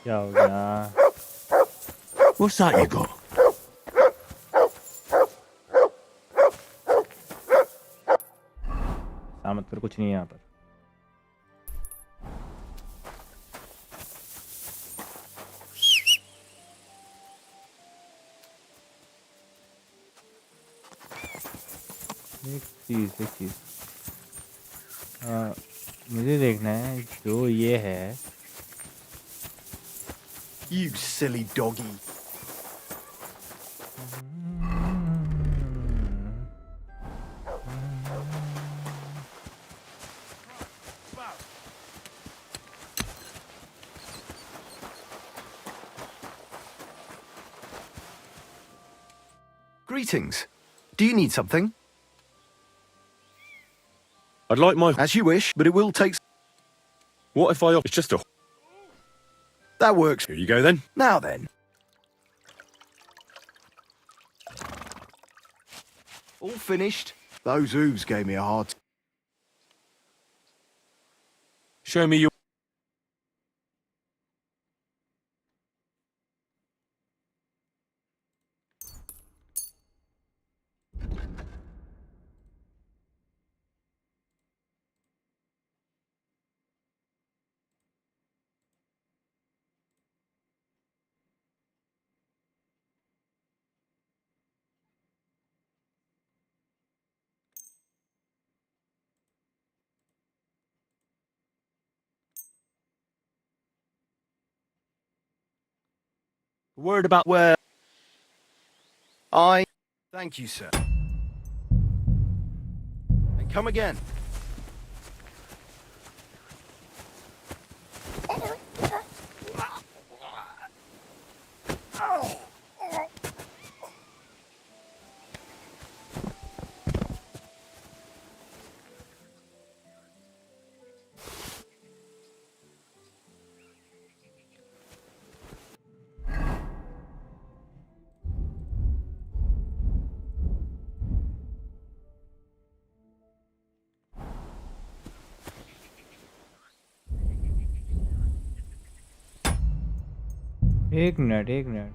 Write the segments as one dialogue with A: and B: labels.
A: क्या हो गया?
B: What's that you got?
A: सामत पर कुछ नहीं है यहाँ पर। एक चीज मुझे देखना है जो ये है।
C: You silly doggy. Greetings. Do you need something?
B: I'd like my...
C: As you wish, but it will take...
B: What if I... It's just a...
C: That works.
B: Here you go then.
C: Now then. All finished. Those hooves gave me a hard time.
B: Show me your...
C: Word about where... Thank you, sir. And come again.
A: एक minute.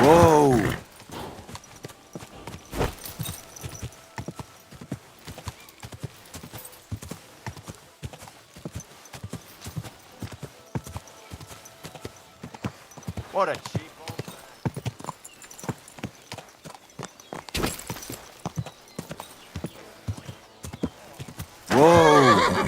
C: Whoa! What a cheap old man.
B: Whoa!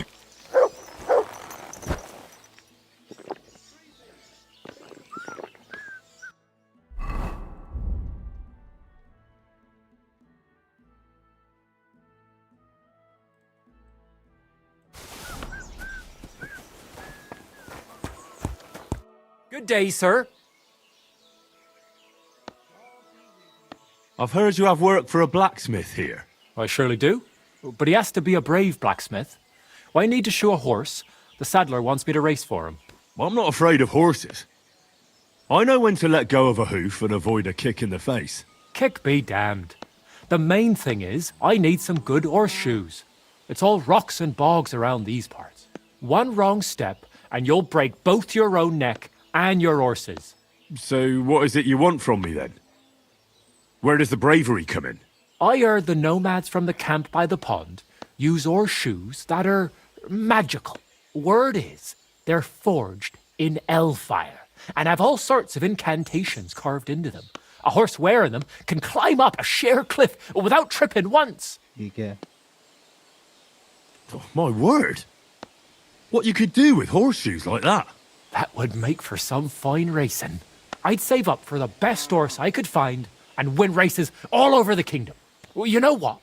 D: Good day, sir.
B: I've heard you have work for a blacksmith here.
D: I surely do. But he has to be a brave blacksmith. I need to shoe a horse. The saddler wants me to race for him.
B: Well, I'm not afraid of horses. I know when to let go of a hoof and avoid a kick in the face.
D: Kick be damned. The main thing is, I need some good horseshoes. It's all rocks and bogs around these parts. One wrong step, and you'll break both your own neck And your horses.
B: So what is it you want from me then? Where does the bravery come in?
D: I heard the nomads from the camp by the pond use horseshoes that are magical. Word is, they're forged in hellfire and have all sorts of incantations carved into them. A horse wearing them can climb up a sheer cliff without tripping once.
A: ठीक है.
B: Oh, my word. What you could do with horseshoes like that?
D: That would make for some fine racing. I'd save up for the best horse I could find and win races all over the kingdom. Well, you know what?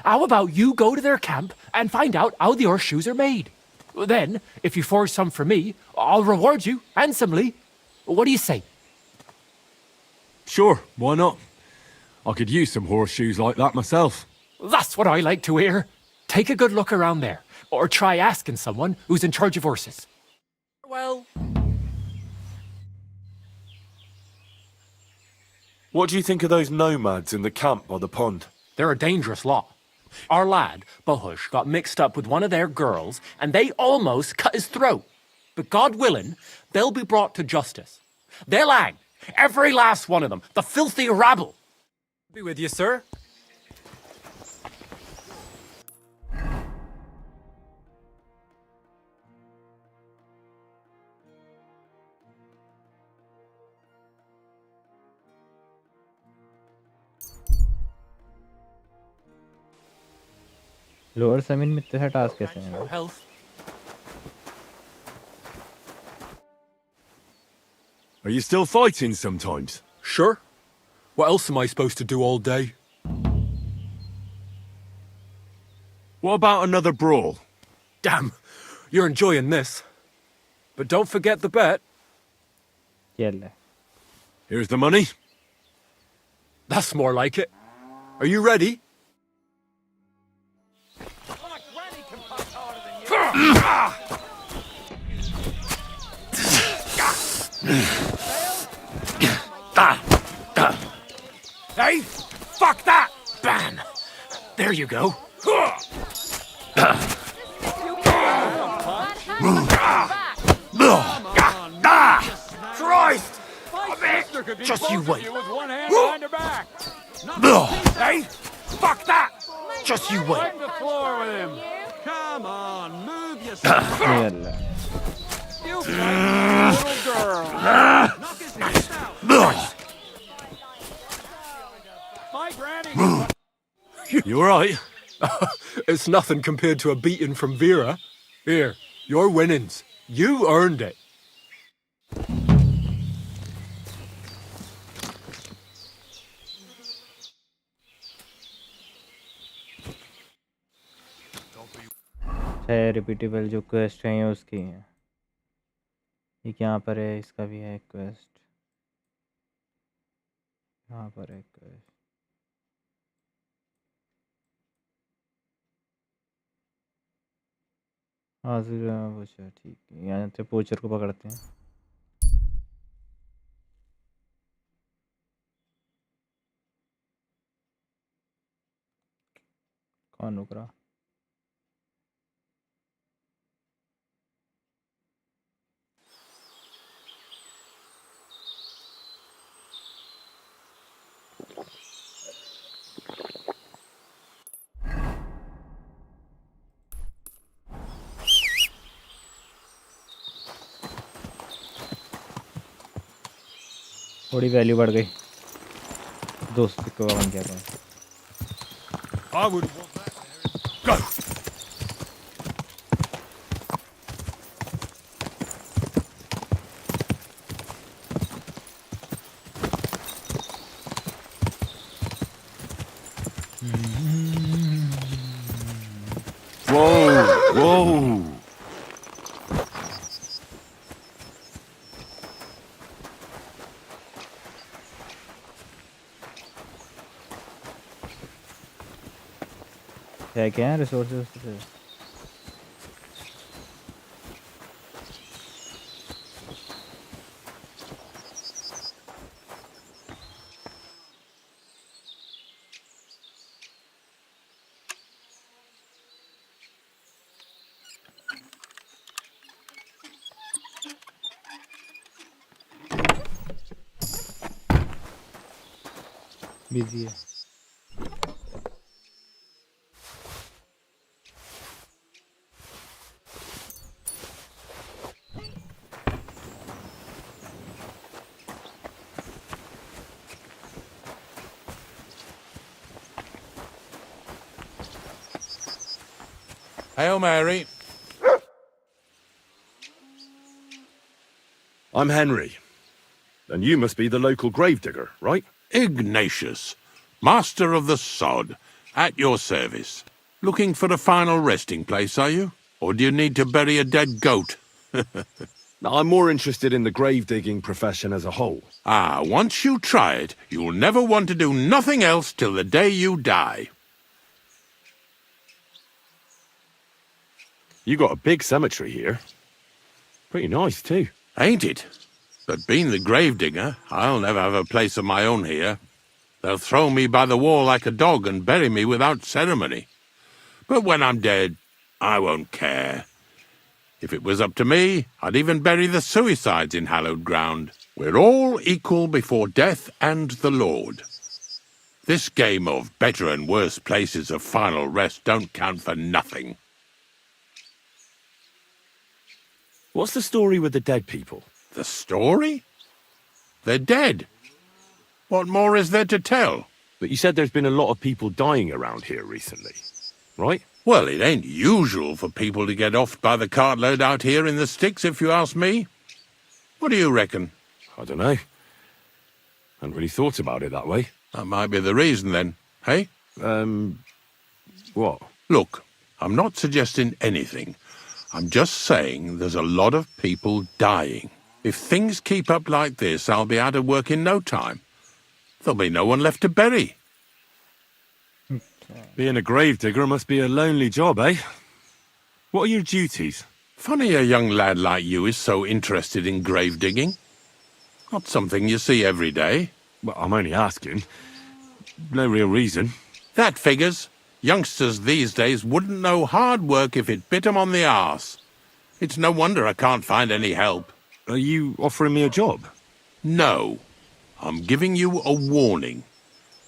D: How about you go to their camp and find out how the horseshoes are made? Then, if you forge some for me, I'll reward you handsomely. What do you say?
B: Sure, why not? I could use some horseshoes like that myself.
D: That's what I like to hear. Take a good look around there, or try asking someone who's in charge of horses. Well...
E: What do you think of those nomads in the camp by the pond?
D: They're a dangerous lot. Our lad, Bahush, got mixed up with one of their girls, and they almost cut his throat. But God willing, they'll be brought to justice. They'll hang, every last one of them, the filthy rabble. Be with you, sir.
A: Lower जमीन में इतने सारे task कैसे हैं?
D: Health.
B: Are you still fighting sometimes?
E: Sure. What else am I supposed to do all day?
B: What about another brawl?
E: Damn, you're enjoying this. But don't forget the bet.
A: चल है.
B: Here's the money.
E: That's more like it. Are you ready?
D: Hey, fuck that! Bam! There you go. Christ! Just you wait. Hey, fuck that! Just you wait.
C: Come on, move yourself.
A: चल है.
C: Knock his head out. My granny.
B: You alright?
E: It's nothing compared to a beating from Vera. Here, your winnings. You earned it.
A: है repeatable जो quest हैं उसकी हैं. ये यहाँ पर है, इसका भी है क्वेस्ट. यहाँ पर है क्वेस्ट. हाँ पोचर ठीक है. यहाँ से पोचर को पकड़ते हैं. कौन रुक रहा? थोड़ी वैल्यू बढ़ गई. 200 का बन गया था.
E: I would want that. Go!
B: Whoa, whoa.
A: क्या है रिसोर्सेज से? बिजी है।
F: Hail Mary.
B: I'm Henry. And you must be the local gravedigger, right?
F: Ignatius, master of the sod, at your service. Looking for a final resting place, are you? Or do you need to bury a dead goat?
B: I'm more interested in the grave digging profession as a whole.
F: Ah, once you try it, you'll never want to do nothing else till the day you die.
B: You got a big cemetery here. Pretty nice, too.
F: Ain't it? But being the gravedigger, I'll never have a place of my own here. They'll throw me by the wall like a dog and bury me without ceremony. But when I'm dead, I won't care. If it was up to me, I'd even bury the suicides in hallowed ground. We're all equal before death and the Lord. This game of better and worse places of final rest don't count for nothing.
B: What's the story with the dead people?
F: The story? They're dead. What more is there to tell?
B: But you said there's been a lot of people dying around here recently, right?
F: Well, it ain't usual for people to get offed by the cartload out here in the sticks, if you ask me. What do you reckon?
B: I don't know. Hadn't really thought about it that way.
F: That might be the reason, then, hey?
B: What?
F: Look, I'm not suggesting anything. I'm just saying there's a lot of people dying. If things keep up like this, I'll be out of work in no time. There'll be no one left to bury.
B: Being a gravedigger must be a lonely job, eh? What are your duties?
F: Funny a young lad like you is so interested in grave digging. Not something you see every day.
B: Well, I'm only asking. No real reason.
F: That figures. Youngsters these days wouldn't know hard work if it bit 'em on the arse. It's no wonder I can't find any help.
B: Are you offering me a job?
F: No. I'm giving you a warning.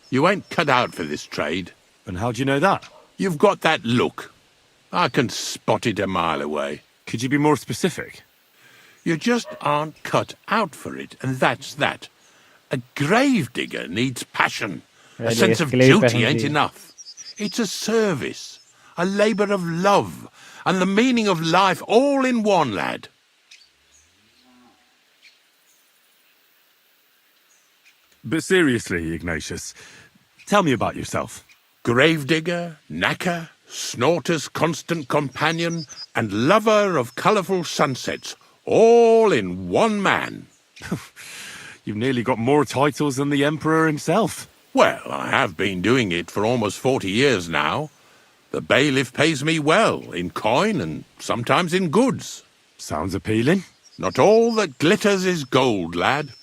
F: You ain't cut out for this trade.
B: And how do you know that?
F: You've got that look. I can spot it a mile away.
B: Could you be more specific?
F: You just aren't cut out for it, and that's that. A gravedigger needs passion. A sense of duty ain't enough. It's a service, a labour of love, and the meaning of life all in one, lad.
B: But seriously, Ignatius, tell me about yourself.
F: Gravedigger, knacker, snorter's constant companion, and lover of colourful sunsets, all in one man.
B: You've nearly got more titles than the Emperor himself.
F: Well, I have been doing it for almost 40 years now. The bailiff pays me well, in coin and sometimes in goods.
B: Sounds appealing.
F: Not all that glitters is gold, lad.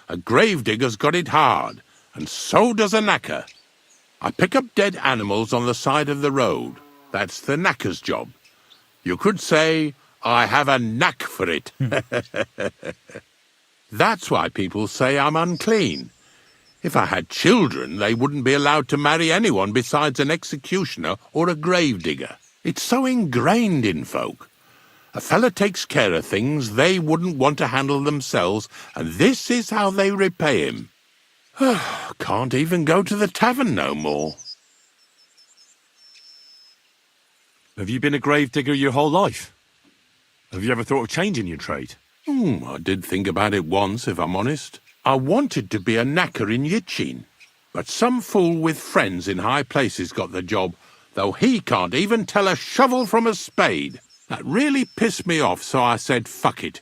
F: A gravedigger's got it hard, and so does a knacker. I pick up dead animals on the side of the road. That's the knacker's job. You could say, I have a knack for it. That's why people say I'm unclean. If I had children, they wouldn't be allowed to marry anyone besides an executioner or a gravedigger. It's so ingrained in folk. A fella takes care of things they wouldn't want to handle themselves, and this is how they repay him. Can't even go to the tavern no more.
B: Have you been a gravedigger your whole life? Have you ever thought of changing your trade?
F: I did think about it once, if I'm honest. I wanted to be a knacker in Yitchin, but some fool with friends in high places got the job, though he can't even tell a shovel from a spade. That really pissed me off, so I said, fuck it.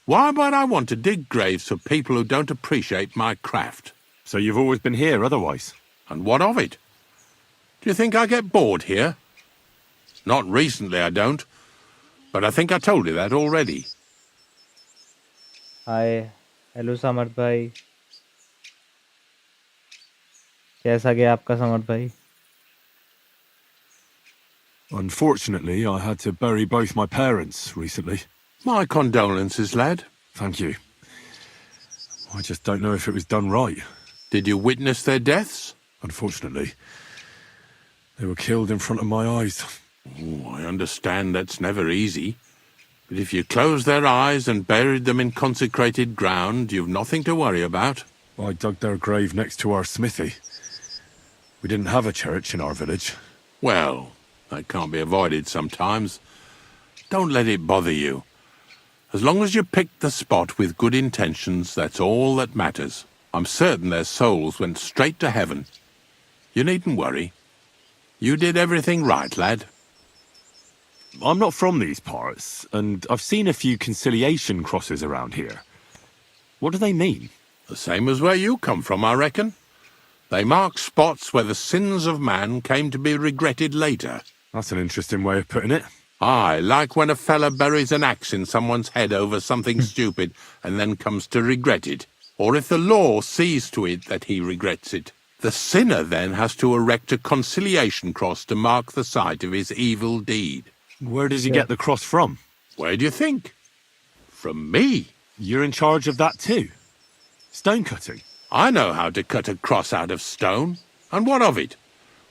F: Why would I want to dig graves for people who don't appreciate my craft?
B: So you've always been here otherwise?
F: And what of it? Do you think I get bored here? Not recently, I don't. But I think I told you that already.
A: Hi hello summer भाई, कैसा गया आपका summer भाई?
B: Unfortunately, I had to bury both my parents recently.
F: My condolences, lad.
B: Thank you. I just don't know if it was done right.
F: Did you witness their deaths?
B: Unfortunately, they were killed in front of my eyes.
F: Oh, I understand that's never easy. But if you closed their eyes and buried them in consecrated ground, you've nothing to worry about.
B: I dug their grave next to our smithy. We didn't have a church in our village.
F: Well, that can't be avoided sometimes. Don't let it bother you. As long as you picked the spot with good intentions, that's all that matters. I'm certain their souls went straight to heaven. You needn't worry. You did everything right, lad.
B: I'm not from these parts, and I've seen a few conciliation crosses around here. What do they mean?
F: The same as where you come from, I reckon. They mark spots where the sins of man came to be regretted later.
B: That's an interesting way of putting it.
F: Aye, like when a fella buries an axe in someone's head over something stupid and then comes to regret it. Or if the law sees to it that he regrets it. The sinner then has to erect a conciliation cross to mark the site of his evil deed.
B: Where does he get the cross from?
F: Where do you think? From me.
B: You're in charge of that too? Stone cutting?
F: I know how to cut a cross out of stone. And what of it?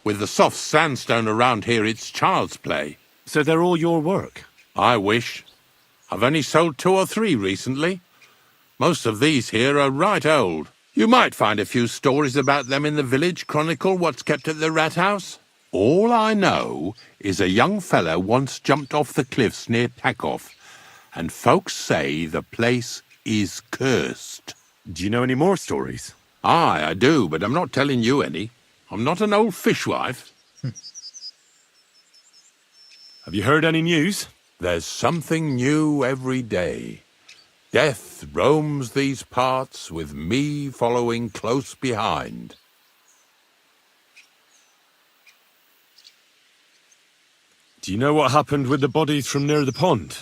F: With the soft sandstone around here, it's child's play.
B: So they're all your work?
F: I wish. I've only sold 2 or 3 recently. Most of these here are right old. You might find a few stories about them in the village chronicle what's kept at the rat house. All I know is a young fella once jumped off the cliffs near Takoff, and folks say the place is cursed.
B: Do you know any more stories?
F: Aye, I do, but I'm not telling you any. I'm not an old fishwife.
B: Have you heard any news?
F: There's something new every day. Death roams these parts, with me following close behind.
B: Do you know what happened with the bodies from near the pond?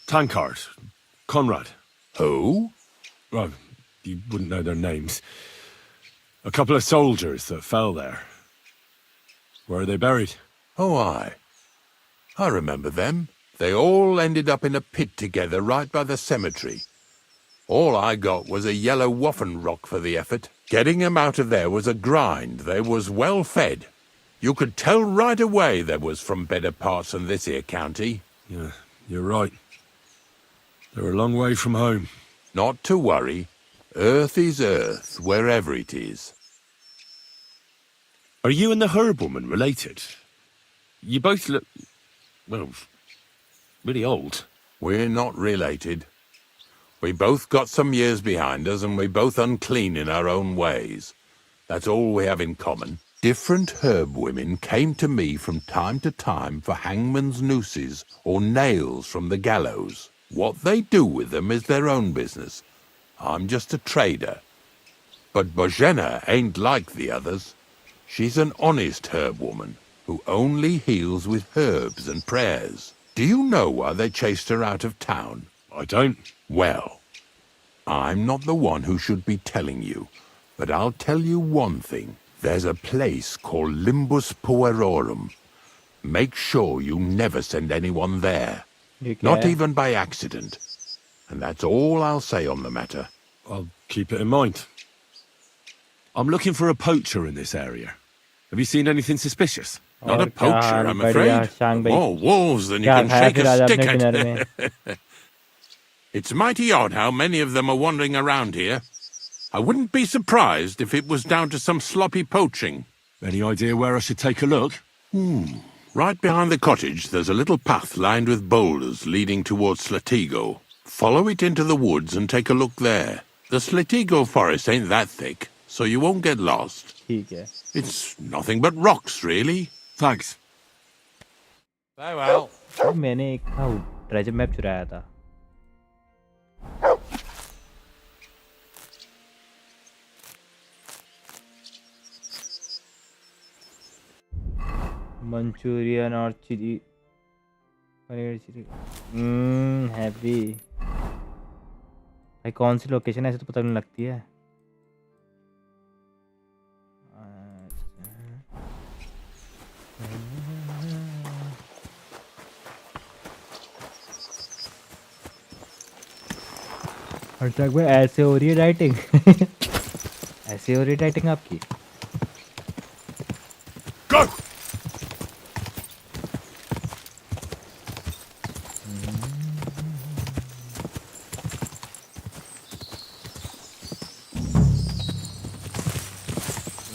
B: Tankard, Conrad.
F: Who?
B: Well, you wouldn't know their names. A couple of soldiers that fell there. Where are they buried?
F: Oh, aye. I remember them. They all ended up in a pit together right by the cemetery. All I got was a yellow waffen rock for the effort. Getting them out of there was a grind. They was well fed. You could tell right away they was from better parts than this here county.
B: Yeah, you're right. They're a long way from home.
F: Not to worry. Earth is earth, wherever it is.
B: Are you and the herb woman related? You both look, well, really old.
F: We're not related. We both got some years behind us, and we're both unclean in our own ways. That's all we have in common. Different herb women came to me from time to time for hangman's nooses or nails from the gallows. What they do with them is their own business. I'm just a trader. But Bozhena ain't like the others. She's an honest herb woman who only heals with herbs and prayers. Do you know why they chased her out of town?
B: I don't.
F: Well, I'm not the one who should be telling you, but I'll tell you one thing. There's a place called Limbus Puerorum. Make sure you never send anyone there. Not even by accident. And that's all I'll say on the matter.
B: I'll keep it in mind. I'm looking for a poacher in this area. Have you seen anything suspicious?
F: Not a poacher, I'm afraid. More wolves than you can shake a stick at. It's mighty odd how many of them are wandering around here. I wouldn't be surprised if it was down to some sloppy poaching.
B: Any idea where I should take a look?
F: Right behind the cottage, there's a little path lined with boulders leading towards Slatigo. Follow it into the woods and take a look there. The Slatigo forest ain't that thick, so you won't get lost. It's nothing but rocks, really.
B: Thanks.
F: Farewell.
A: मैंने एक treasure map चुराया था. Manchurian और chilli paneer chilli heavy. भाई कौन सी location है ऐसे तो पता नहीं लगती है. और तक में ऐसे हो रही है राइटिंग. ऐसी हो रही टाइटिंग आपकी?
B: Go!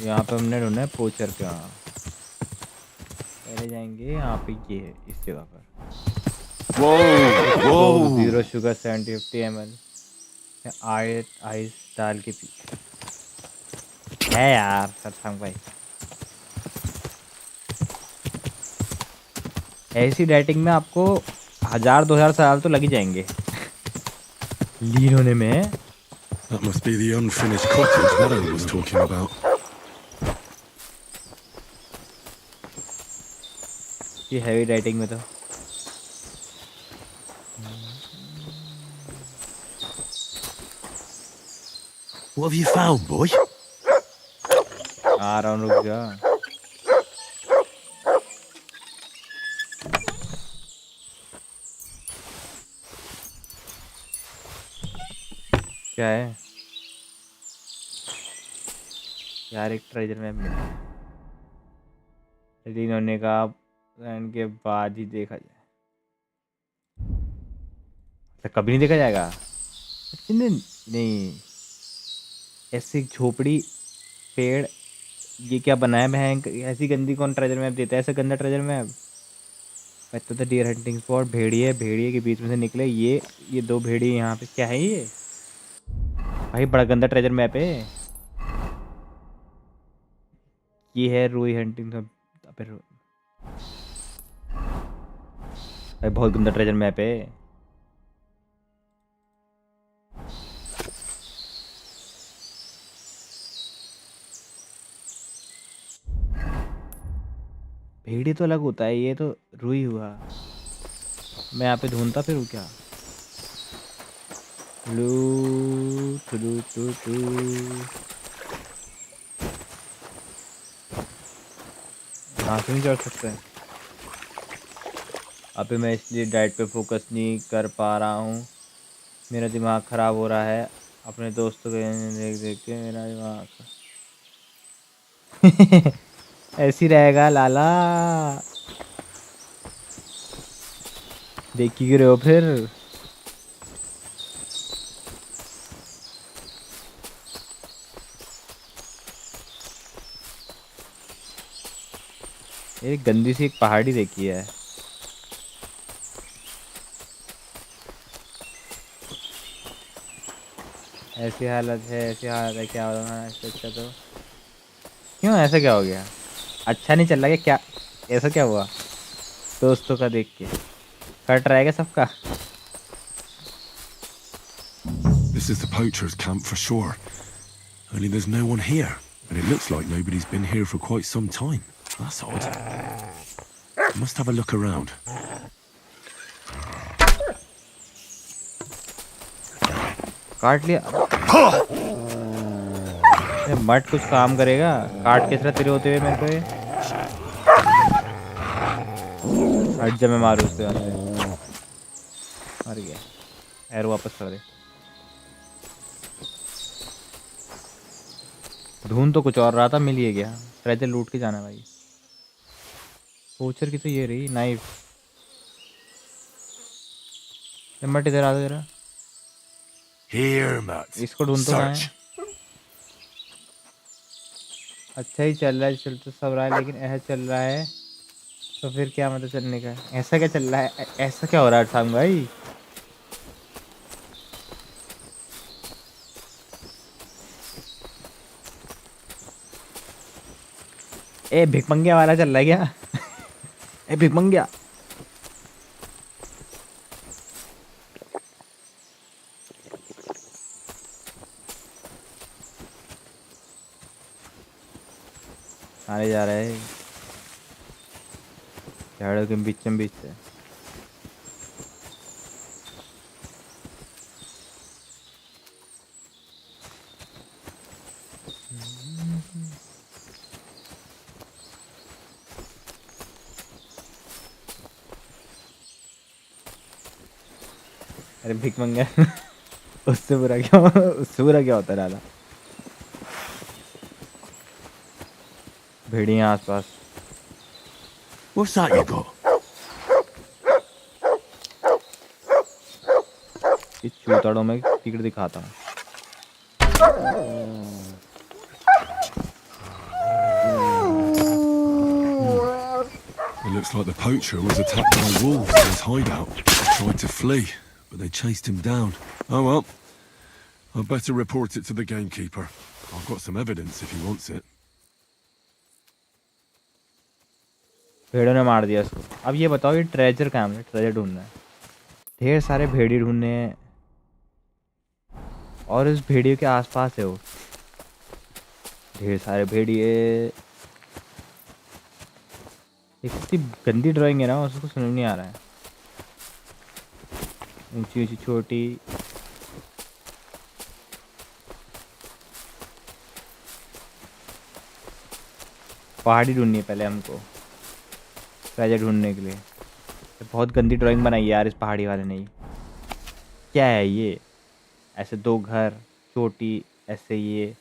A: यहाँ पे हमने ढूंढा है पोचर का। पहले जाएंगे यहाँ पे, ये है इस जगह पर।
B: Whoa!
A: Zero sugar 750 ml ice डाल के पी है यार सत्संग भाई। ऐसी डाइटिंग में आपको 1000-2000 साल तो लग ही जाएंगे लीन होने में।
B: That must be the unfinished cottage that I was talking about.
A: ये हैवी डाइटिंग में तो
B: What have you found, boy?
A: आ रहा हूँ, रुक जा। क्या है यार? एक ट्रेजर मैप मिला है। लीन होने का एंड के बाद ही देखा जाए, तो कभी नहीं देखा जाएगा। नहीं ऐसी झोपड़ी पेड़, ये क्या बना है भैंक? ऐसी गंदी कौन ट्रेजर मैप देता है? ऐसा गंदा ट्रेजर मैप। मैं तो डियर हंटिंग स्पॉट, भेड़िए के बीच में से निकले ये 2 भेड़िए यहाँ पे। क्या है ये भाई? बड़ा गंदा ट्रेजर मैप है ये। है रूई हंटिंग तो भाई बहुत गंदा ट्रेजर मैप है। भेड़ी तो अलग होता है, ये तो रुई हुआ। मैं यहाँ पे ढूंढता फिर क्या? लू टू टू टू यहाँ से नहीं चढ़ सकते। अभी मैं इसलिए डाइट पे फोकस नहीं कर पा रहा हूँ, मेरा दिमाग ख़राब हो रहा है। अपने दोस्तों के देख देख के मेरा दिमाग ऐसी रहेगा लाला। देख ही रहे हो फिर। एक गंदी सी एक पहाड़ी देखी है। ऐसी हालत है क्या हो रहा है? अच्छा तो क्यों ऐसा क्या हो गया? अच्छा नहीं चल रहा क्या? ऐसा क्या हुआ? दोस्तों का देख के कट रहा है क्या सबका?
B: This is the poacher's camp for sure. Only there's no one here, and it looks like nobody's been here for quite some time. That's odd. Must have a look around.
A: काट लिया। मट कुछ काम करेगा? काट के तरह तेरे होते हुए मेरे को ये। हट जा, मैं मारू उससे। मर गया। एरो वापस कर दे। ढूंढ तो कुछ और रहा था, मिल ही गया। ट्रेजर लूट के जाना भाई। पोचर की तो ये रही नाइफ। मट इधर आ जरा।
B: Here, Matt.
A: इसको ढूंढ तो कहाँ
B: Search.
A: है? अच्छा ही चल रहा है, चल तो सब रहा है, लेकिन ऐसा चल रहा है तो फिर क्या मतलब चलने का? ऐसा क्या चल रहा है? ऐसा क्या हो रहा है सांग भाई? ए भिकमंगिया वाला चल रहा है क्या? ए भिकमंगिया। आने जा रहा है झाड़ों के बीच से। अरे भिक मंगा उससे बुरा क्या होता है लाला? भेड़ियाँ आसपास।
B: What's that you got?
A: इस चूताड़ों में टिकट दिखाता हूँ।
B: It looks like the poacher was attacked by wolves in his hideout. He tried to flee, but they chased him down. Oh well. I'd better report it to the gamekeeper. I've got some evidence if he wants it.
A: भेड़ों ने मार दिया उसको। अब ये बताओ, ये treasure कहाँ है? ट्रेजर ढूंढना है। ढेर सारे भेड़िए ढूंढने हैं और उस भेड़ियों के आसपास है वो। ढेर सारे भेड़िए। इतनी गंदी ड्राइंग है ना, उसको समझ नहीं आ रहा है। ऊंची ऊंची छोटी। पहाड़ी ढूंढनी है पहले हमको ट्रेजर ढूंढने के लिए। बहुत गंदी ड्राइंग बनाई है यार इस पहाड़ी वाले ने। क्या है ये? ऐसे दो घर, चोटी, ऐसे ये।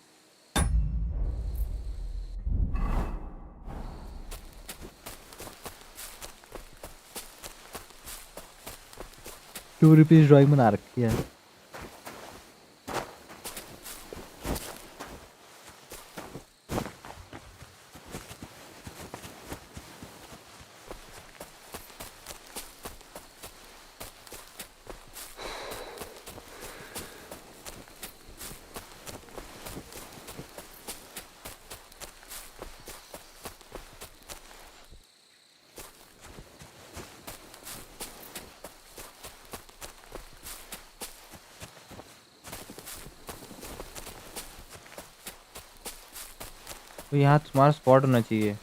A: ₹2 ड्राइंग बना रखी है। तो यहाँ तुम्हारा स्पॉट होना चाहिए,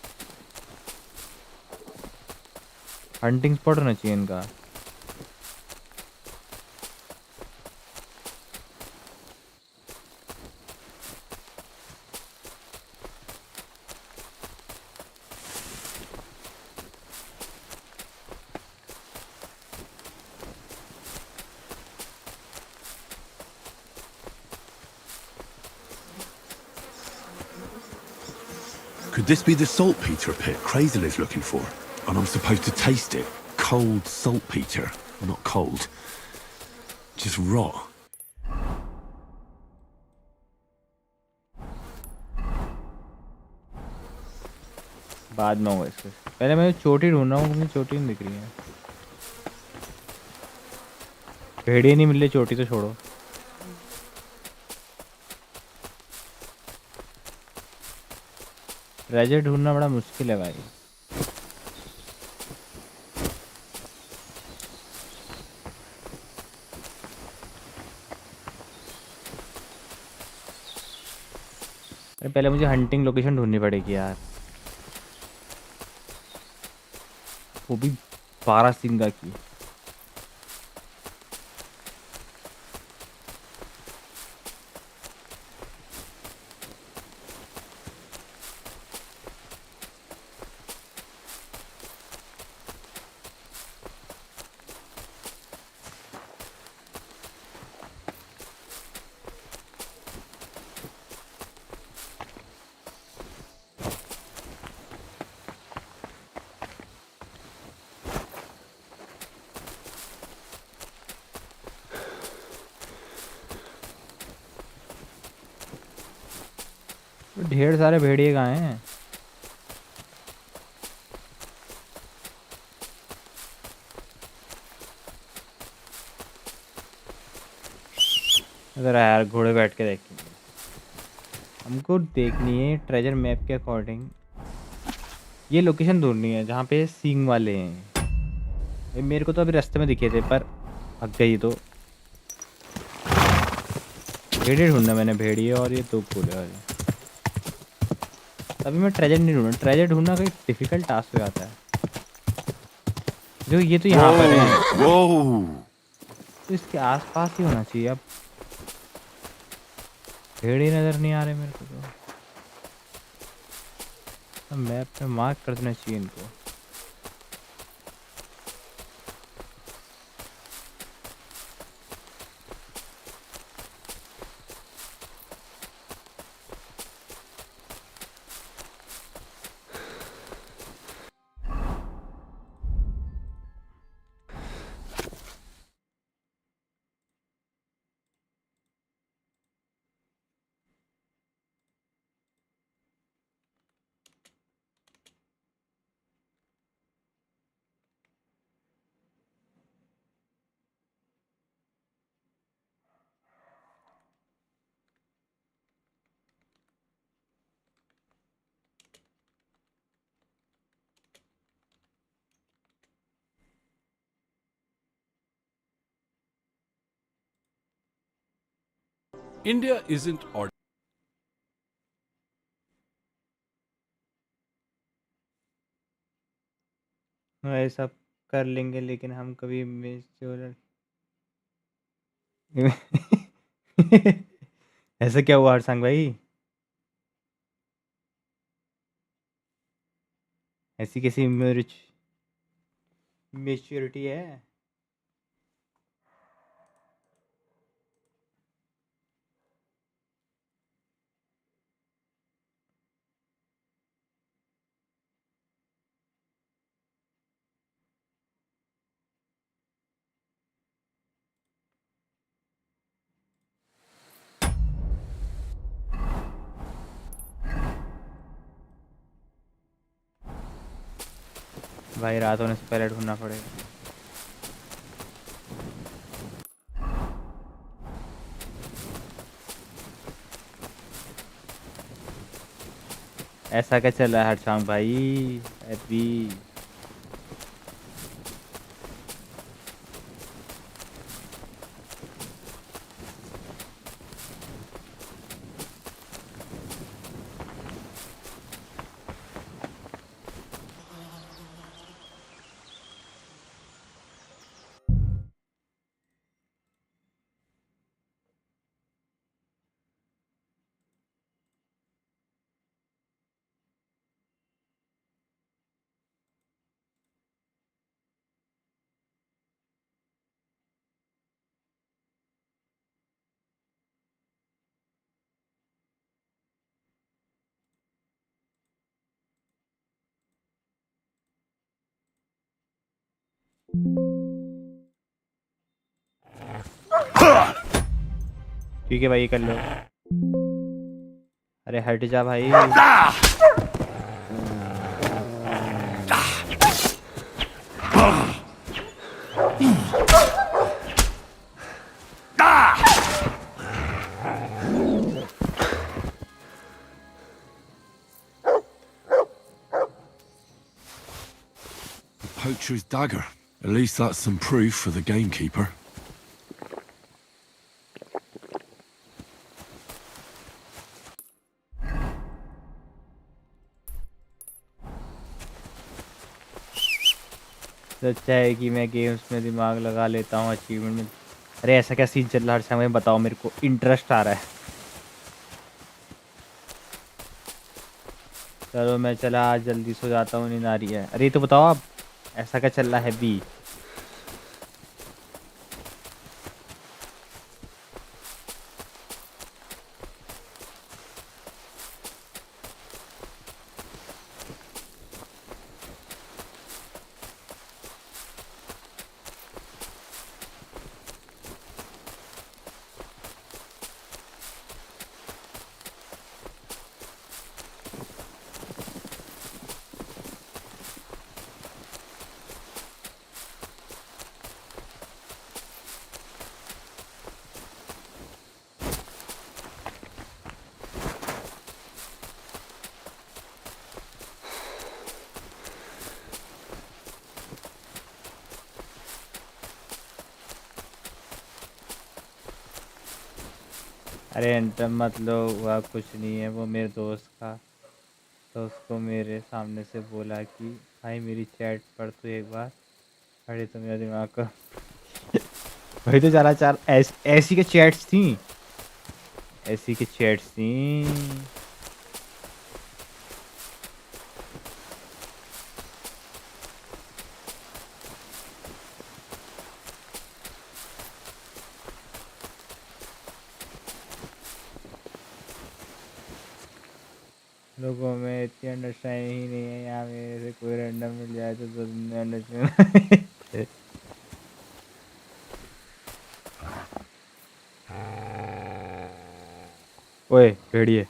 A: हंटिंग स्पॉट होना चाहिए इनका।
B: Could this be the saltpeter pit Crazel is looking for? And I'm supposed to taste it. Cold saltpeter. Not cold. Just raw.
A: बाद में होगा इसके। पहले मैं चोटी ढूंढ रहा हूँ, मुझे चोटी नहीं दिख रही है। भेड़िए नहीं मिल रही, चोटी तो छोड़ो। ट्रेजर ढूंढना बड़ा मुश्किल है भाई। अरे पहले मुझे हंटिंग लोकेशन ढूंढनी पड़ेगी यार, वो भी 12 सिंगा की। ढेर सारे भेड़िए कहाँ हैं? अगर यार घोड़े बैठ के देखेंगे, हमको देखनी है ट्रेजर मैप के अकॉर्डिंग। ये लोकेशन ढूंढनी है जहाँ पे सींग वाले हैं। ये मेरे को तो अभी रास्ते में दिखे थे पर भाग गई। तो भेड़िए ढूंढना मैंने, भेड़िए और ये दो कूले वाले। अभी मैं ट्रेजर नहीं ढूंढा। ट्रेजर ढूंढना कोई डिफिकल्ट टास्क हो जाता है। जो ये तो यहाँ पर है, तो इसके आसपास ही होना चाहिए। अब भेड़िए नजर नहीं आ रहे मेरे को तो मैप पे मार्क कर देना चाहिए इनको।
B: India isn't our
A: ये सब कर लेंगे लेकिन हम कभी मेच्योर ऐसा क्या हुआ हरसंग भाई? ऐसी कैसी मेच्योरिटी है? भाई रात होने से पहले ढूंढना पड़ेगा। ऐसा क्या चल रहा है हरसंग भाई अभी? ठीक है भाई कर लो। अरे हट जा भाई।
B: poacher's dagger. At least that's some proof for the gamekeeper.
A: अच्छा है कि मैं गेम्स में दिमाग लगा लेता हूँ अचीवमेंट में। अरे ऐसा क्या सीन चल रहा है हर समय बताओ, मेरे को इंटरेस्ट आ रहा है। चलो मैं चला आज जल्दी सो जाता हूँ, नींद आ रही है। अरे तो बताओ आप ऐसा क्या चल रहा है बी? अरे एंटर मत लो, हुआ कुछ नहीं है। वो मेरे दोस्त का तो उसको मेरे सामने से बोला कि भाई मेरी चैट पढ़ तो एक बार। अरे तो मेरा दिमाग का वही तो चार चार ऐसी के चैट्स थी, ऐसी के चैट्स थी। लोगों में इतनी अंडरस्टैंडिंग ही नहीं है। यहाँ मेरे से कोई रैंडम मिल जाए तो अंडरस्टैंड। ओए भेड़िए,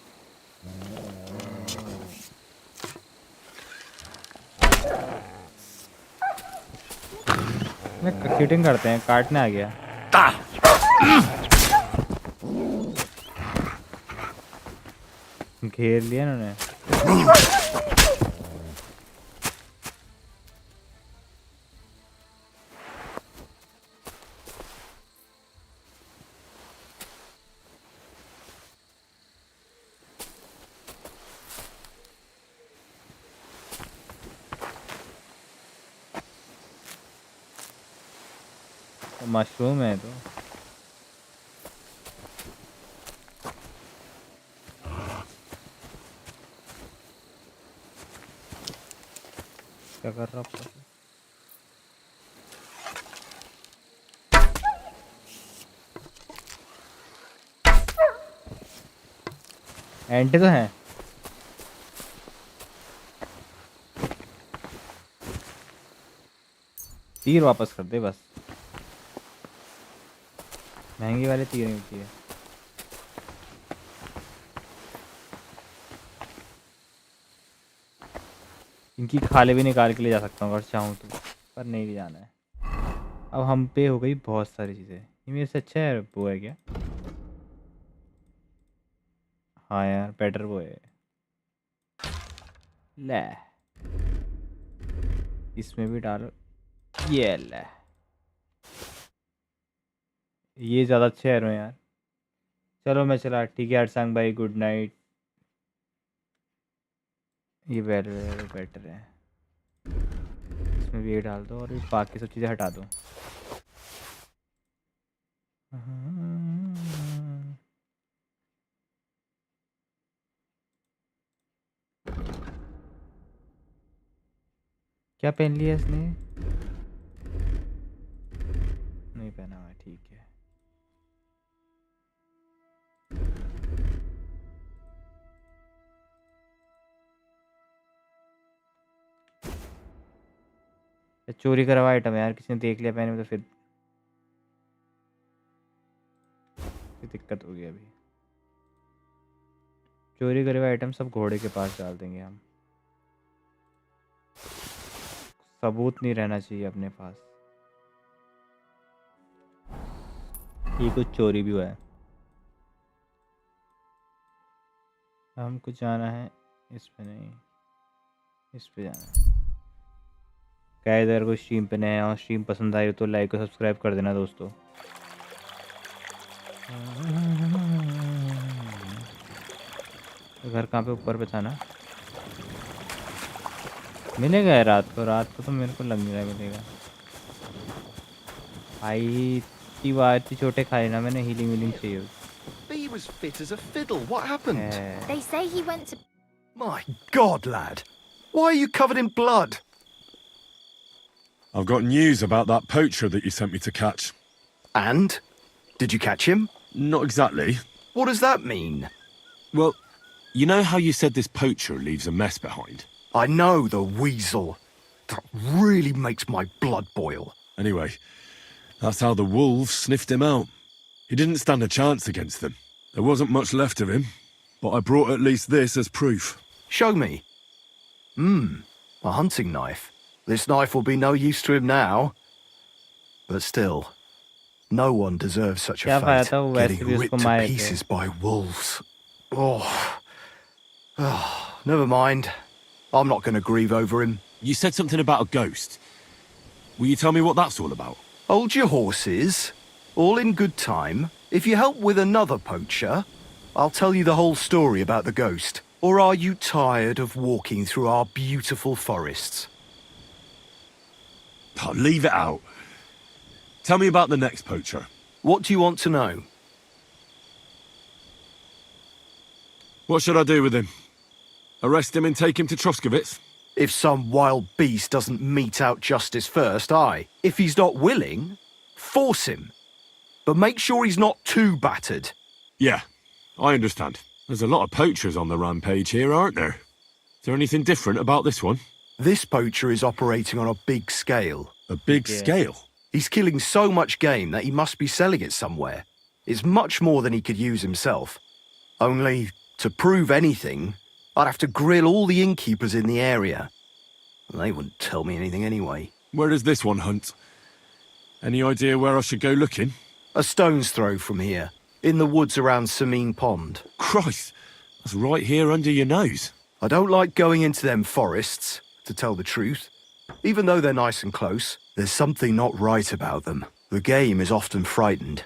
A: मैं चीटिंग करते हैं, काटने आ गया। घेर लिया उन्होंने। तो मशरूम है तो। क्या कर रहा है? एंटे तो हैं। तीर वापस कर दे बस। महंगी वाले तीर मिलती है। इनकी खाले भी निकाल के ले जा सकता हूँ अगर चाहूँ तो, पर नहीं ले जाना है। अब हम पे हो गई बहुत सारी चीज़ें। ये मेरे से अच्छा है वो है क्या? हाँ यार बेटर वो है। ले इसमें भी डालो। ये ले ये ज़्यादा अच्छे है यार। चलो मैं चला, ठीक है अरसांग भाई, गुड नाइट। ये बेटर है। इसमें भी ये डाल दो और बाकी सब चीज़ें हटा दो। क्या पहन लिया इसने? नहीं पहना हुआ, ठीक है। चोरी करा हुआ आइटम है यार, किसी ने देख लिया पहने में तो फिर दिक्कत होगी। अभी चोरी करे हुए आइटम सब घोड़े के पास डाल देंगे हम। सबूत नहीं रहना चाहिए अपने पास। ये कुछ चोरी भी हुआ है। हमको जाना है इस पे, नहीं इस पे जाना है। गाइस अगर कोई स्ट्रीम पे नया है और स्ट्रीम पसंद आई हो तो लाइक और सब्सक्राइब कर देना दोस्तों। तो घर कहाँ पे? ऊपर पे था ना। मिलेगा यार रात को तो मेरे को लग नहीं रहा मिलेगा भाई। इतनी बार इतनी चोटें खाई ना मैंने, हीलिंग चाहिए।
C: He was fit as a fiddle. What happened?
G: They say he went to...
C: My God, lad. Why are you covered in blood?
B: I've got news about that poacher that you sent me to catch.
C: And? Did you catch him?
B: Not exactly.
C: What does that mean?
B: Well, you know how you said this poacher leaves a mess behind?
C: I know, the weasel. That really makes my blood boil.
B: Anyway, that's how the wolves sniffed him out. He didn't stand a chance against them. There wasn't much left of him, but I brought at least this as proof.
C: Show me. A hunting knife. This knife will be no use to him now. But still, no one deserves such a fate, getting ripped to pieces by wolves. Oh, never mind. I'm not going to grieve over him.
B: You said something about a ghost. Will you tell me what that's all about?
C: Hold your horses. All in good time. If you help with another poacher, I'll tell you the whole story about the ghost. Or are you tired of walking through our beautiful forests?
B: Oh, leave it out. Tell me about the next poacher.
C: What do you want to know?
B: What should I do with him? Arrest him and take him to Troskovitz?
C: If some wild beast doesn't mete out justice first, aye. If he's not willing, force him. But make sure he's not too battered.
B: Yeah, I understand. There's a lot of poachers on the rampage here, aren't there? Is there anything different about this one?
C: This poacher is operating on a big scale.
B: A big scale?
C: He's killing so much game that he must be selling it somewhere. It's much more than he could use himself. Only, to prove anything, I'd have to grill all the innkeepers in the area. And they wouldn't tell me anything anyway.
B: Where does this one hunt? Any idea where I should go looking?
C: A stone's throw from here, in the woods around Samine Pond.
B: Christ, that's right here under your nose.
C: I don't like going into them forests, to tell the truth. Even though they're nice and close, there's something not right about them. The game is often frightened.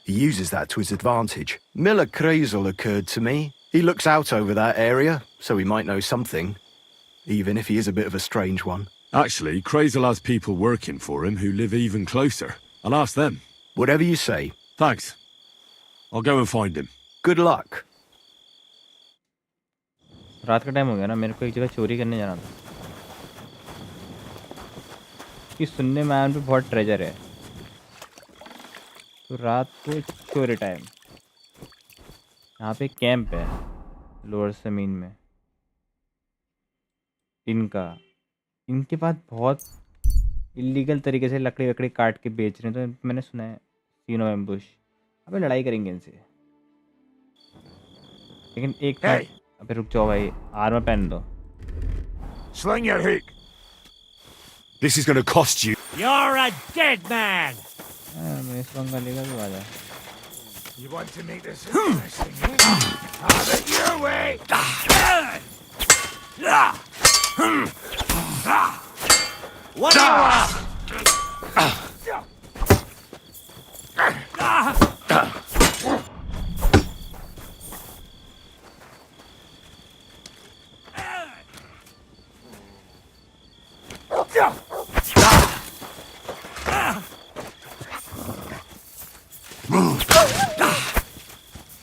C: He uses that to his advantage. Miller Kreisel occurred to me. He looks out over that area, so he might know something. Even if he is a bit of a strange one.
B: Actually, Kreisel has people working for him who live even closer. I'll ask them.
C: Whatever you say.
B: Thanks. I'll go and find him.
C: Good luck.
A: रात का time हो गया ना, मेरे को एक जगह चोरी करने जाना था। कि सुनने में आया पे बहुत ट्रेजर है, तो रात को चोरी टाइम। यहाँ पे कैंप है लोअर ज़मीन में इनके पास बहुत इलीगल तरीके से लकड़ी वकड़ी काट के बेच रहे हैं, तो मैंने सुना है सीनो एम्बुश। अबे लड़ाई करेंगे इनसे, लेकिन एक
G: Hey.
A: अबे रुक जाओ भाई, आर्मर पहन दो।
G: Sling your hook.
B: This is going to cost you.
G: You're a dead man.
A: मैं इस बंगाली का भी आ जा।
G: You want to make this interesting, eh? Have it your way. What do you want?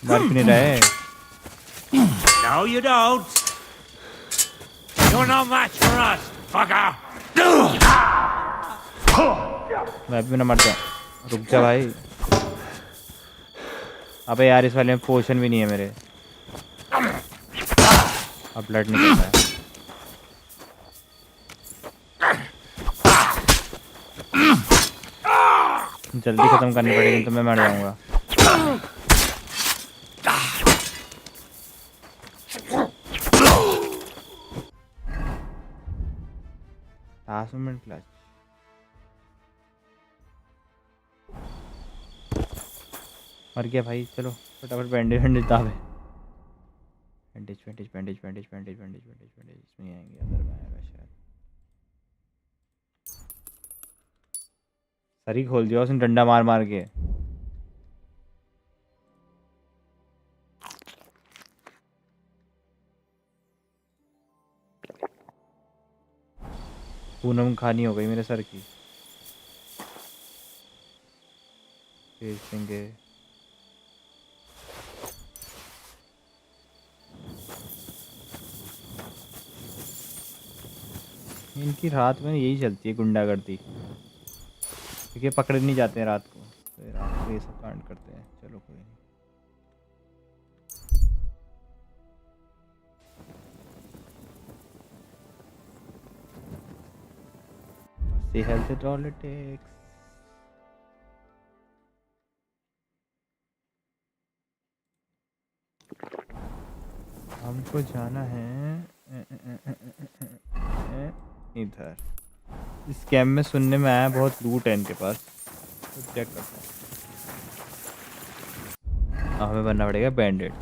A: मर क्यों नहीं रहे?
G: No, you don't. You're no match for us, fucker.
A: मैं भी ना मर जाऊँ, रुक जा भाई। अबे यार इस वाले में पोशन भी नहीं है मेरे, अब ब्लड निकल रहा है। जल्दी खत्म करनी पड़ेगी तो मैं मर जाऊंगा। 10 मिनट क्लच। मर गया भाई, चलो फटाफट बैंडेज बैंडेज दाबे। Bandage bandage bandage bandage bandage bandage bandage bandage इसमें आएंगे, अंदर में आएगा शायद। सर ही खोल दिया उसने डंडा मार मार के। पूनम खानी हो गई मेरे सर की। देखेंगे इनकी रात में यही चलती है गुंडागर्दी, क्योंकि पकड़े नहीं जाते हैं रात को, तो रात को ये सब कांड करते हैं। चलो कोई नहीं। See health is all it takes. हमको जाना है इधर। इस कैम्प में सुनने में आया बहुत लूट है इनके पास, तो चेक करते हैं। हमें बनना पड़ेगा बैंडेड।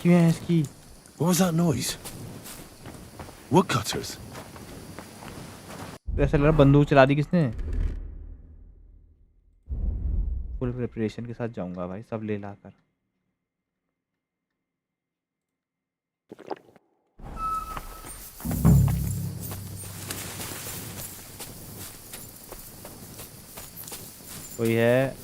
A: क्यों है इसकी?
B: What was that noise? Woodcutters.
A: ऐसा लग रहा बंदूक चला दी किसने। फुल प्रिपरेशन के साथ जाऊंगा भाई, सब ले लाकर। कोई है?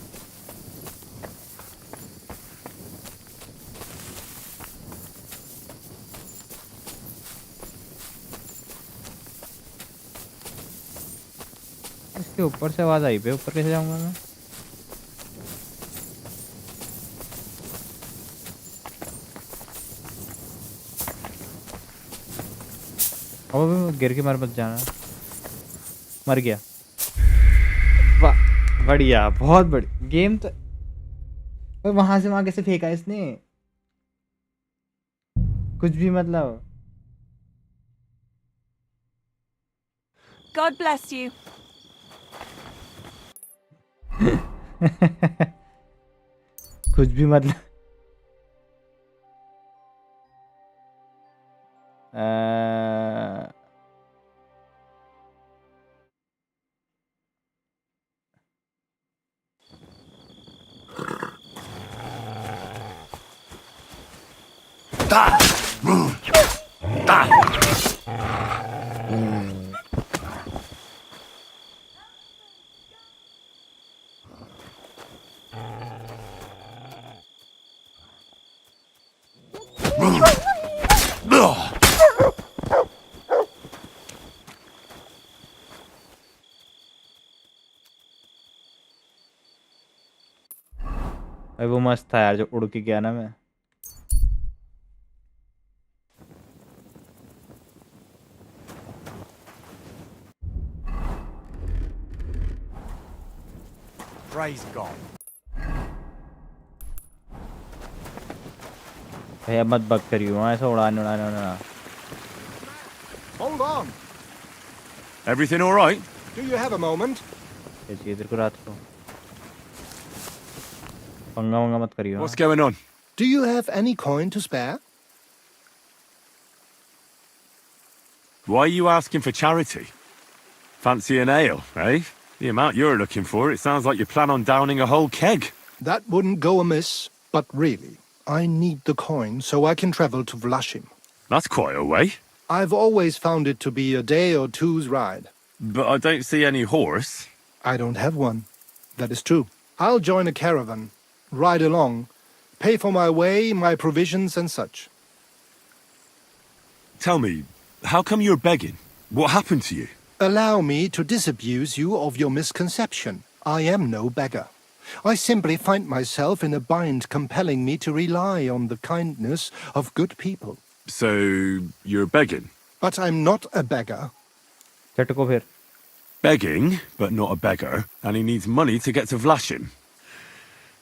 A: इसके ऊपर से आवाज आई पे, ऊपर कैसे जाऊंगा मैं? अब गिर के मर मत जाना। मर गया, वाह बढ़िया, बहुत बढ़िया गेम। तो वहां से वहां कैसे फेंका इसने? कुछ भी मतलब।
H: God bless you.
A: कुछ भी मतलब। भाई वो मस्त था यार जो उड़ के गया ना मैं।
G: Praise God.
A: भाई अब मत बग करियो हाँ ऐसा उड़ाने उड़ाने उड़ाना।
G: Hold on.
B: Everything all right?
G: Do you have a moment?
A: ये चाहिए तेरे को रात को। पंगा वंगा मत करियो।
B: What's going on?
G: Do you have any coin to spare?
B: Why are you asking for charity? Fancy an ale, eh? The amount you're looking for, it sounds like you plan on downing a whole keg.
G: That wouldn't go amiss, but really, I need the coin so I can travel to Vlashim.
B: That's quite a way.
G: I've always found it to be a day or two's ride.
B: But I don't see any horse.
G: I don't have one. That is true. I'll join a caravan, ride along, pay for my way, my provisions and such.
B: Tell me, how come you're begging? What happened to you?
G: Allow me to disabuse you of your misconception. I am no beggar. I simply find myself in a bind compelling me to rely on the kindness of good people.
B: So, you're begging?
G: But I'm not a beggar.
A: चटको फिर।
B: Begging, but not a beggar, and he needs money to get to Vlashim.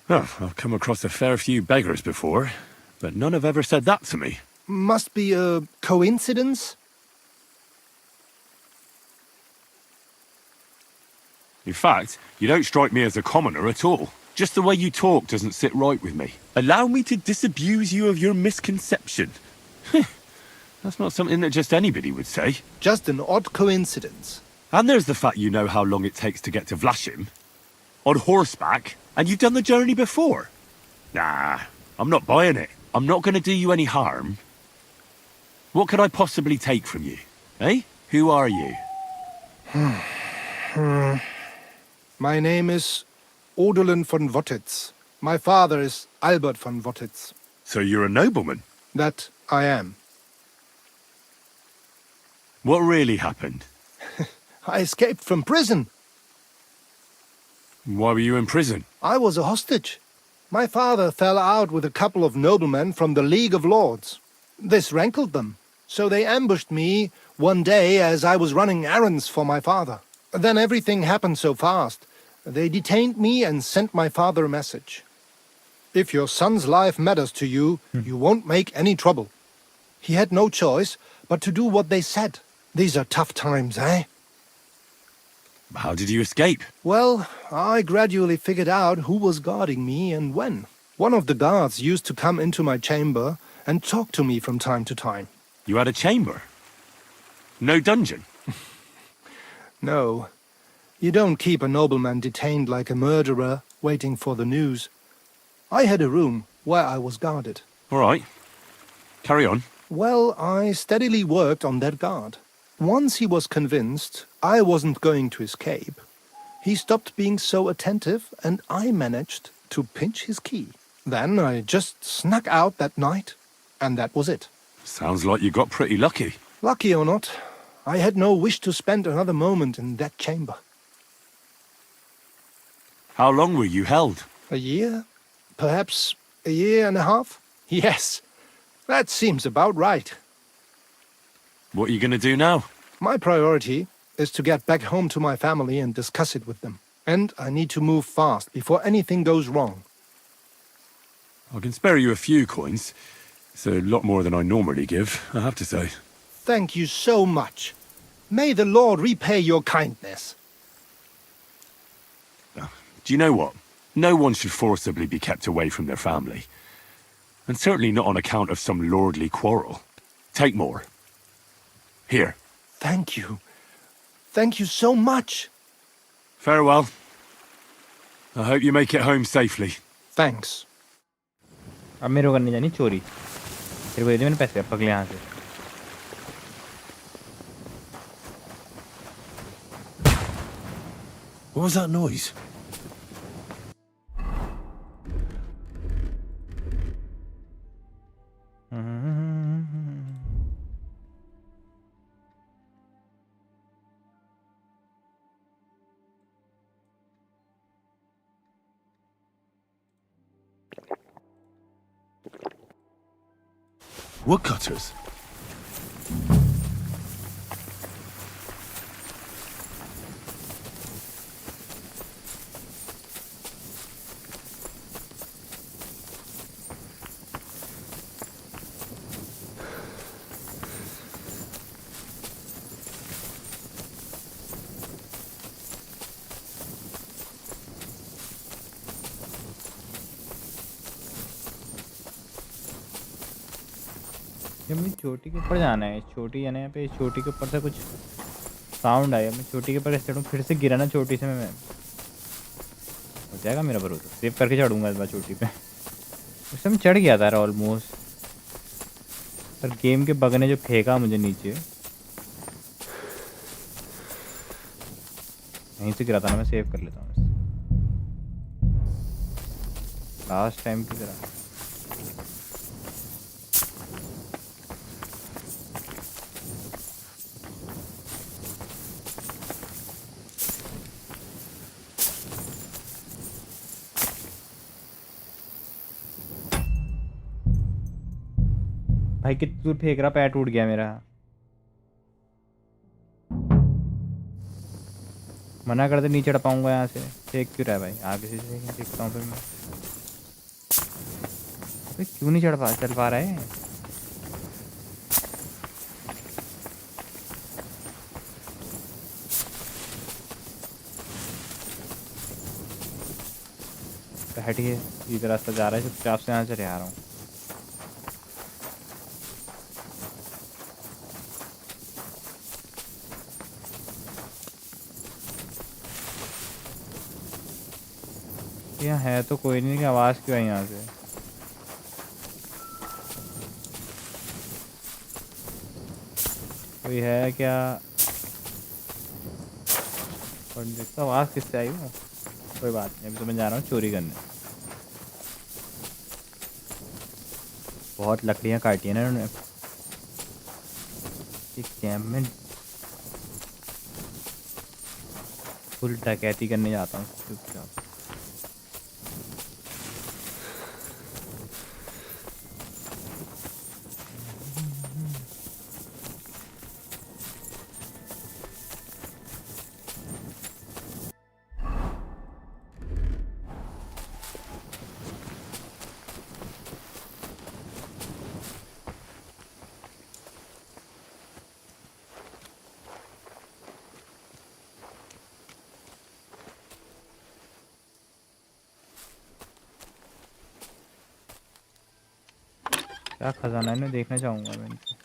B: Oh, I've come across a fair few beggars before, but none have ever said that to me.
G: Must be a coincidence?
B: In fact, you don't strike me as a commoner at all. Just the way you talk doesn't sit right with me. Allow me to disabuse you of your misconception. That's not something that just anybody would say.
G: Just an odd coincidence.
B: And there's the fact you know how long it takes to get to Vlashim. On horseback, and you've done the journey before. Nah, I'm not buying it. I'm not going to do you any harm. What could I possibly take from you? Eh? Who are you?
G: My name is Odolin von Wottitz. My father is Albert von Wottitz.
B: So you're a nobleman?
G: That I am.
B: What really happened?
G: I escaped from prison.
B: Why were you in prison?
G: I was a hostage. My father fell out with a couple of noblemen from the League of Lords. This rankled them, so they ambushed me one day as I was running errands for my father. Then everything happened so fast. They detained me and sent my father a message. If your son's life matters to you, you won't make any trouble. He had no choice but to do what they said. These are tough times, eh?
B: How did you escape?
G: Well, I gradually figured out who was guarding me and when. One of the guards used to come into my chamber and talk to me from time to time.
B: You had a chamber? No dungeon?
G: No. You don't keep a nobleman detained like a murderer, waiting for the news. I had a room where I was guarded.
B: All right. Carry on.
G: Well, I steadily worked on that guard. Once he was convinced I wasn't going to escape, he stopped being so attentive and I managed to pinch his key. Then I just snuck out that night, and that was it.
B: Sounds like you got pretty lucky.
G: Lucky or not, I had no wish to spend another moment in that chamber.
B: How long were you held?
G: A year? Perhaps a year and a half? Yes, that seems about right.
B: What are you going to do now?
G: My priority is to get back home to my family and discuss it with them. And I need to move fast before anything goes wrong.
B: I can spare you a few coins. It's a lot more than I normally give, I have to say.
G: Thank you so much. May the Lord repay your kindness.
B: Do you know what? No one should forcibly be kept away from their family. And certainly not on account of some lordly quarrel. Take more. Here.
G: Thank you. Thank you so much.
B: Farewell. I hope you make it home safely.
G: Thanks.
A: अब मेरे को करनी जानी चोरी। तेरे को दे दे मैंने पैसे पकड़ यहाँ से।
B: What was that noise? Woodcutters?
A: हमें चोटी के ऊपर जाना है। चोटी जाना है यहाँ पे। चोटी के ऊपर से कुछ साउंड आया। मैं चोटी के ऊपर कैसे चढ़ूँ? फिर से गिरा ना चोटी से। मैं हो जाएगा मेरा भरोसा। सेव करके चढ़ूँगा इस बार चोटी पे। उस समय चढ़ गया था यार ऑलमोस्ट, पर गेम के बग ने जो फेंका मुझे नीचे, यहीं से गिरा था ना। मैं सेव कर लेता हूँ लास्ट टाइम की तरह। भाई कितनी दूर फेंक रहा, पैर टूट गया मेरा। मना कर दे, नहीं चढ़ पाऊंगा यहाँ से। फेंक क्यों रहा है भाई? आगे से देखता हूँ फिर मैं। भाई क्यों नहीं चल पा रहा है? हटिए, सीधा रास्ता जा रहा है। चुपचाप से यहाँ चले आ रहा हूँ। यहाँ है तो कोई नहीं कि आवाज़ क्यों है यहाँ से? कोई है क्या? और देखता आवाज़ किससे आई हो। कोई बात नहीं, अभी तो मैं जा रहा हूँ चोरी करने। बहुत लकड़ियाँ काटी हैं ना इन्होंने। एक कैंप में फुल डकैती करने जाता हूँ चुपचाप। क्या खजाना है ना, देखना चाहूँगा मैं इनको।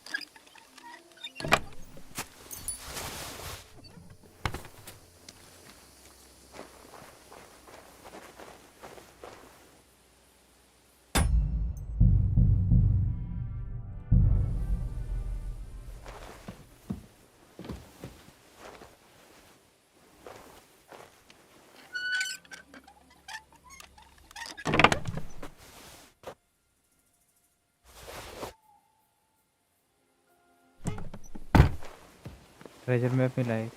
A: ट्रेजर मैप मिला है।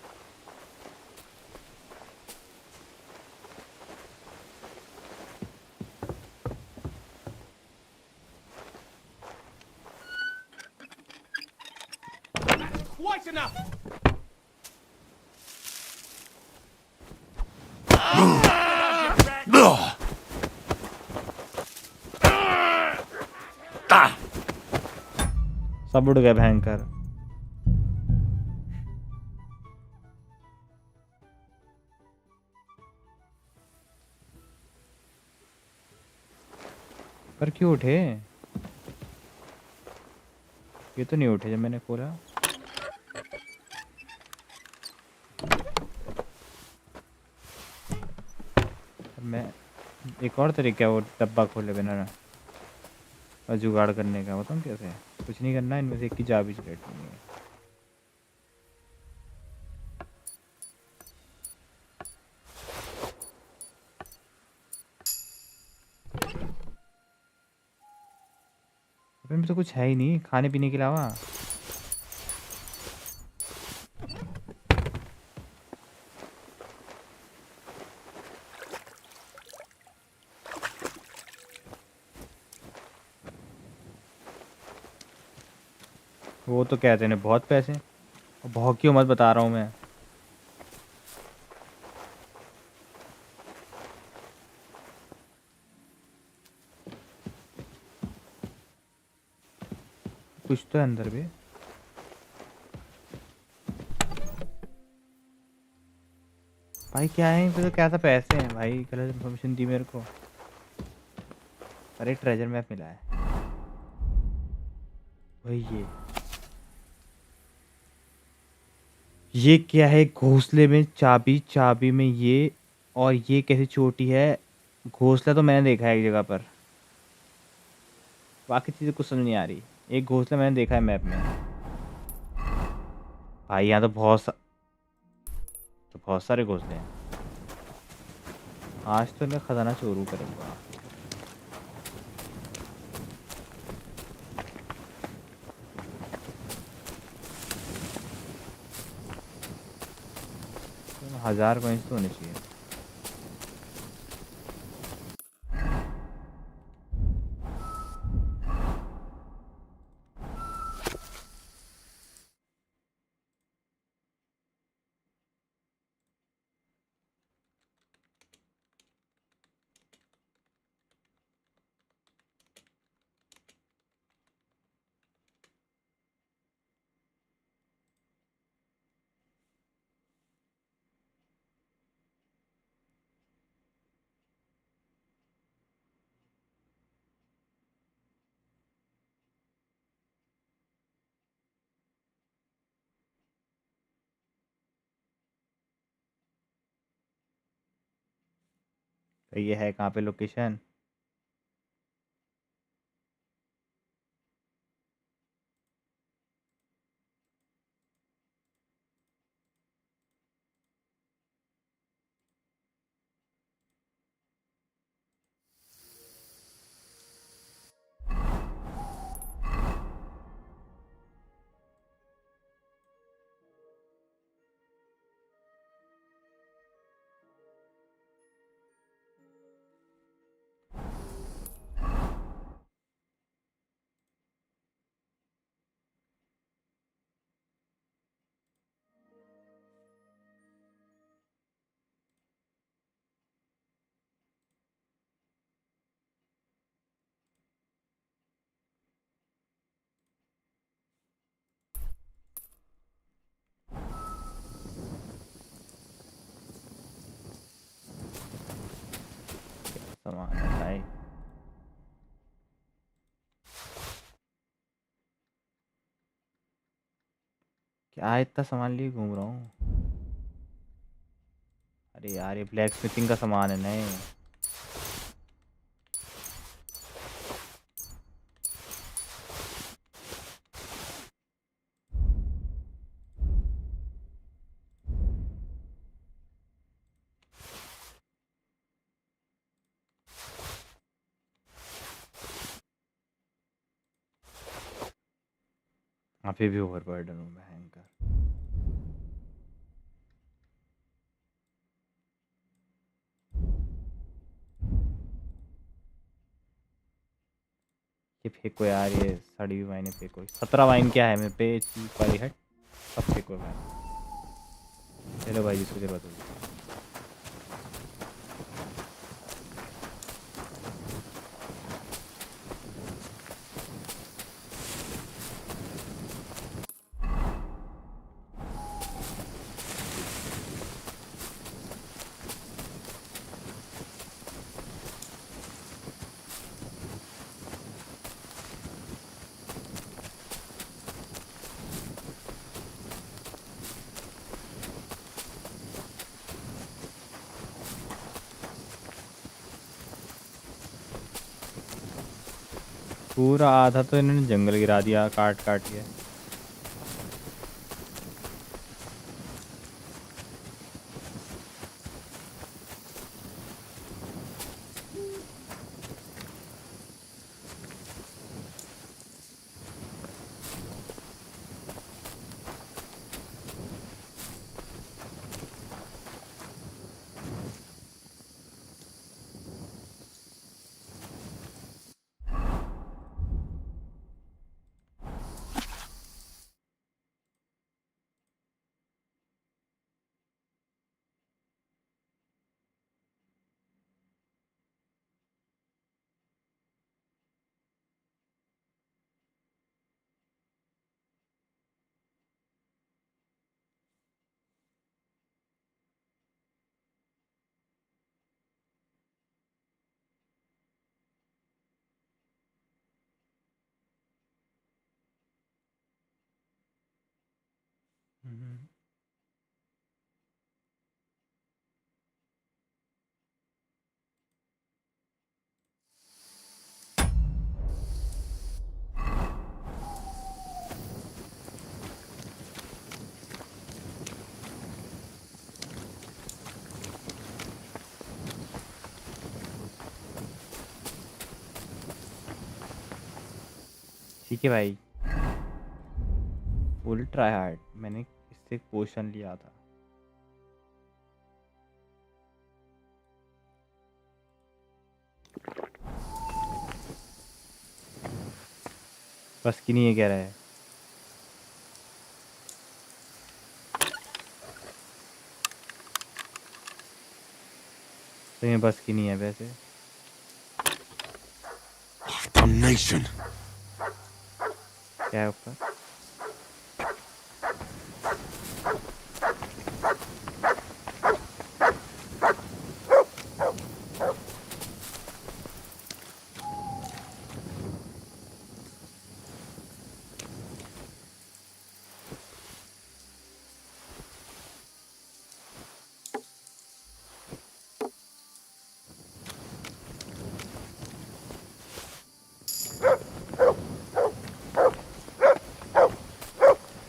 D: Quite enough.
A: सब उड़ गए भयंकर। पर क्यों उठे? ये तो नहीं उठे जब मैंने खोला। मैं एक और तरीका है वो डब्बा खोले बिना और जुगाड़ करने का। बताऊँ कैसे? कुछ नहीं करना, इनमें से एक की चाबी लेनी है। इनमें तो कुछ है ही नहीं खाने पीने के अलावा। वो तो कहते हैं बहुत पैसे, और बहुत क्यों मत बता रहा हूँ मैं। कुछ तो है अंदर भी। भाई क्या है इन पे, तो क्या था पैसे हैं भाई, गलत इन्फॉर्मेशन दी मेरे को। अरे ट्रेजर मैप मिला है भाई। ये क्या है, घोंसले में चाबी, चाबी में ये, और ये कैसी चोटी है। घोंसला तो मैंने देखा है एक जगह पर, बाकी चीज़ें कुछ समझ नहीं आ रही। एक घोंसला मैंने देखा है मैप में। भाई यहाँ तो बहुत सारे घोंसले हैं। आज तो मैं खजाना चोरू करूँगा। तो 1000 कॉइन्स तो होने चाहिए। तो ये है कहाँ पे लोकेशन। सामान है भाई। क्या इतना सामान लिए घूम रहा हूँ। अरे यार ये ब्लैक स्मिथिंग का सामान है नए। अभी भी ओवरबर्डन हूँ मैं, हैंकर। ये फेंको यार, ये सड़ी हुई वाइन फेंको। 17 वाइन क्या है मेरे पे, चीप वाली हट। सब फेंको वाइन। चलो भाई जिसको जरूरत होगी। पूरा आधा तो इन्होंने जंगल गिरा दिया काट काट के। ठीक है भाई, फुल ट्राई हार्ड। मैंने इससे पोशन लिया था। बस की नहीं है कह रहा है। तो ये बस की नहीं है वैसे।
B: Damnation.
A: क्या है ऊपर?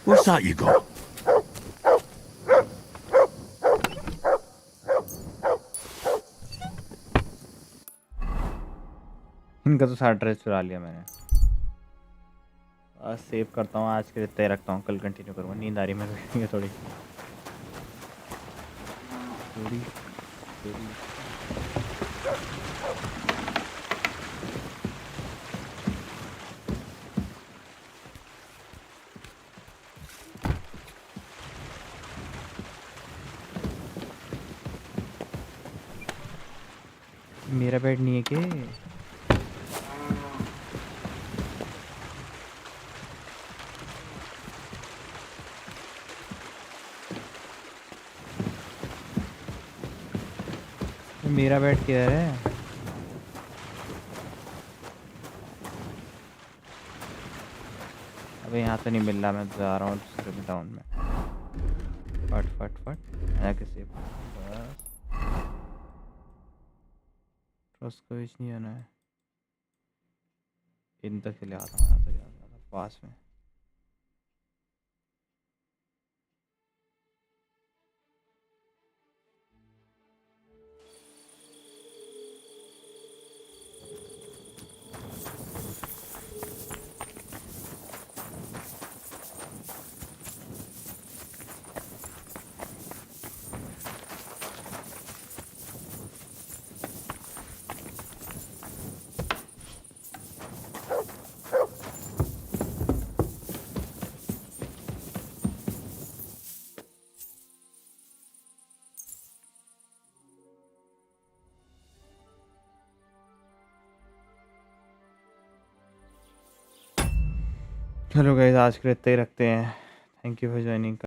B: What's that you got?
A: इनका तो सारा ड्रेस चुरा लिया मैंने। आज सेव करता हूँ, आज के लिए तय रखता हूँ, कल कंटिन्यू करूँगा। नींद आ रही है मेरे को थोड़ी थोड़ी थोड़ी। मेरा बेड नहीं है के? मेरा बेड किधर है? अबे यहाँ तो नहीं मिल रहा। मैं जा रहा हूँ दूसरे टाउन में। फट फट फट आके सेव बस। ट्रस्ट को कुछ नहीं आना है। इन तक ले आता हूँ, यहाँ तक ज़्यादा पास में। चलो गाइस, आज के लिए इतना ही रखते हैं। Thank you for joining.